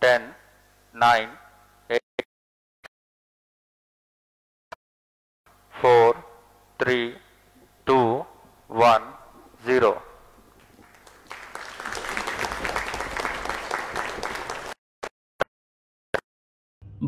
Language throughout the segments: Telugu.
10, 9, 8, 4, 3, 2, 1, 0.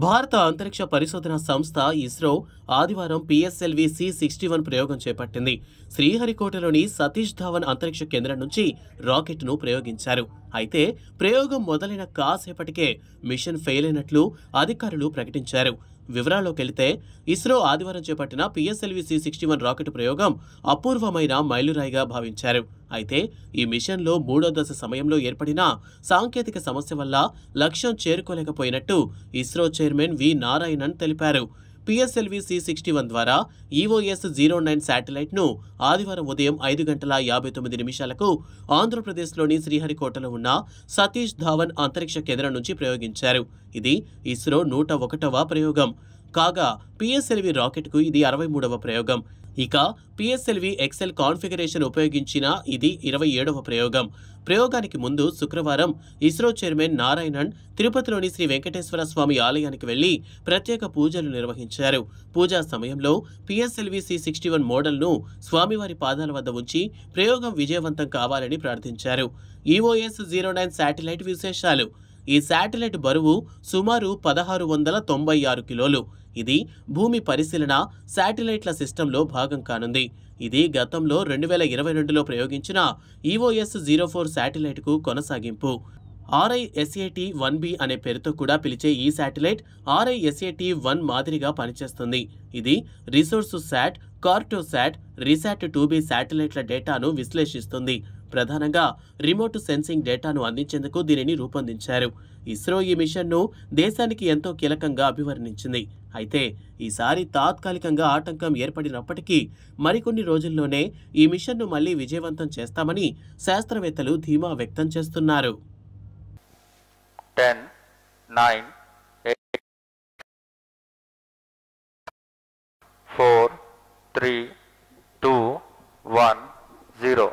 భారత అంతరిక్ష పరిశోధన సంస్థ ఇస్రో ఆదివారం పిఎస్ఎల్వి C61 ప్రయోగం చేపట్టింది. శ్రీహరికోటలోని సతీష్ ధావన్ అంతరిక్ష కేంద్రం నుంచి రాకెట్ను ప్రయోగించారు. అయితే ప్రయోగం మొదలైన కాసేపటికే మిషన్ ఫెయిల్ అయినట్లు అధికారులు ప్రకటించారు. వివరాల్లోకెళితే ఇస్రో ఆదివారం చేపట్టిన పిఎస్ఎల్వి C61 రాకెట్ ప్రయోగం అపూర్వమైన మైలురాయిగా భావించారు. అయితే ఈ మిషన్లో 3వ దశ సమయంలో ఏర్పడిన సాంకేతిక సమస్య వల్ల లక్ష్యం చేరుకోలేకపోయినట్టు ఇస్రో చైర్మన్ వి నారాయణన్ తెలిపారు. పిఎస్ఎల్వి C61 ద్వారా EOS-09 శాటిలైట్ను ఆదివారం ఉదయం 5:59 ఆంధ్రప్రదేశ్లోని శ్రీహరికోటలో ఉన్న సతీష్ ధావన్ అంతరిక్ష కేంద్రం నుంచి ప్రయోగించారు. ఇది ఇస్రో 101వ ప్రయోగం కాగా పిఎస్ఎల్వి రాకెట్కు ఇది 63వ ప్రయోగం. ఇక పిఎస్ఎల్వి XL కాన్ఫిగరేషన్ ఉపయోగించిన ఇది 27వ ప్రయోగం. ప్రయోగానికి ముందు శుక్రవారం ఇస్రో చైర్మన్ నారాయణన్ తిరుపతిలోని శ్రీ వెంకటేశ్వర స్వామి ఆలయానికి వెళ్లి ప్రత్యేక పూజలు నిర్వహించారు. పూజా సమయంలో పిఎస్ఎల్వి C61 మోడల్ను స్వామివారి పాదాల వద్ద ఉంచి ప్రయోగం విజయవంతం కావాలని ప్రార్థించారు. EOS-09 శాటిలైట్ విశేషాలు. ఈ శాటిలైట్ బరువు సుమారు 1696 కిలోలు. ఇది భూమి పరిశీలన శాటిలైట్ల సిస్టంలో భాగం కానుంది. ఇది గతంలో 2022లో ప్రయోగించిన EOS-04 శాటిలైట్కు కొనసాగింపు. RISAT-1B అనే పేరుతో కూడా పిలిచే ఈ శాటిలైట్ RISAT-1 మాదిరిగా పనిచేస్తుంది. ఇది రిసోర్సు శాట్, కార్టోశాట్, రిసాట్-2B శాటిలైట్ల డేటాను విశ్లేషిస్తుంది. ప్రధానంగా రిమోట్ సెన్సింగ్ డేటాను అందించేందుకు దీనిని రూపొందించారు. ఇస్రో ఈ మిషన్ను దేశానికి ఎంతో కీలకంగా అభివర్ణించింది. అయితే ఈసారి తాత్కాలికంగా ఆటంకం ఏర్పడినప్పటికీ మరికొన్ని రోజుల్లోనే ఈ మిషన్ను మళ్లీ విజయవంతం చేస్తామని శాస్త్రవేత్తలు ధీమా వ్యక్తం చేస్తున్నారు. 10, 9, 8, 4, 3, 2, 1, 0.